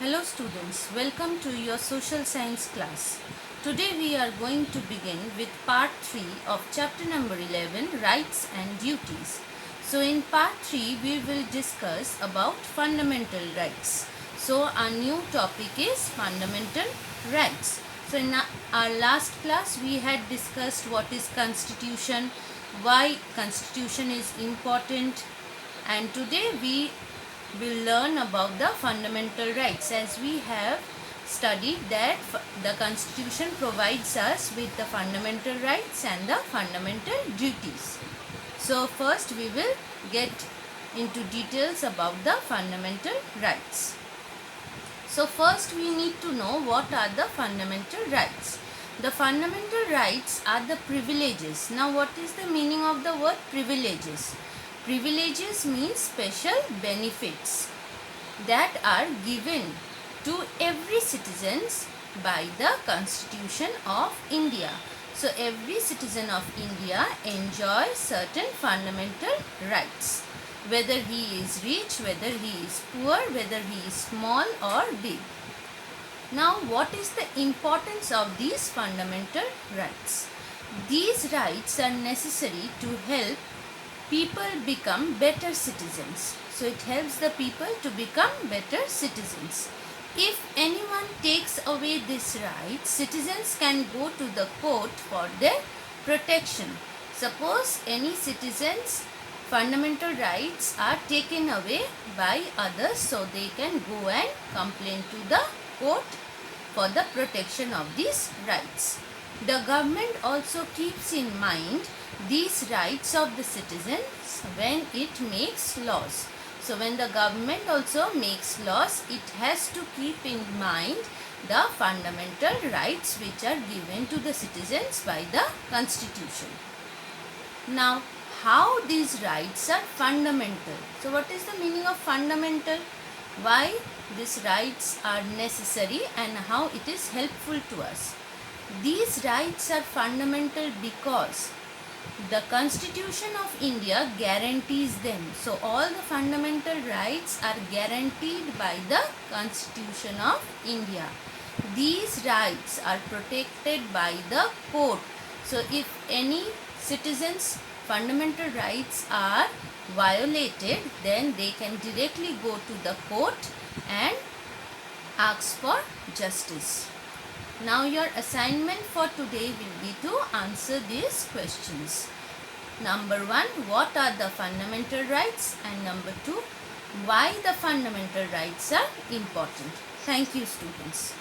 Hello students, welcome to your social science class. Today we are going to begin with part 3 of chapter number 11, rights and duties. So in part 3 we will discuss about fundamental rights. So our new topic is fundamental rights. So in our last class we had discussed what is constitution, why constitution is important, and today we will learn about the fundamental rights, as we have studied that the constitution provides us with the fundamental rights and the fundamental duties. So first we will get into details about the fundamental rights. So first we need to know what are the fundamental rights. The fundamental rights are the privileges. Now what is the meaning of the word privileges? Privileges means special benefits that are given to every citizens by the Constitution of India. So every citizen of India enjoys certain fundamental rights, whether he is rich, whether he is poor, whether he is small or big. Now what is the importance of these fundamental rights? These rights are necessary to help people become better citizens. So it helps the people to become better citizens. If anyone takes away this right, citizens can go to the court for their protection. Suppose any citizen's fundamental rights are taken away by others, so they can go and complain to the court for the protection of these rights. The government also keeps in mind these rights of the citizens when it makes laws. So when the government also makes laws, it has to keep in mind the fundamental rights which are given to the citizens by the Constitution. Now, how these rights are fundamental? So what is the meaning of fundamental? Why these rights are necessary and how it is helpful to us? These rights are fundamental because the Constitution of India guarantees them. So all the fundamental rights are guaranteed by the Constitution of India. These rights are protected by the court. So if any citizen's fundamental rights are violated, then they can directly go to the court and ask for justice. Now your assignment for today will be to answer these questions. Number 1, what are the fundamental rights? And number 2, why the fundamental rights are important? Thank you, students.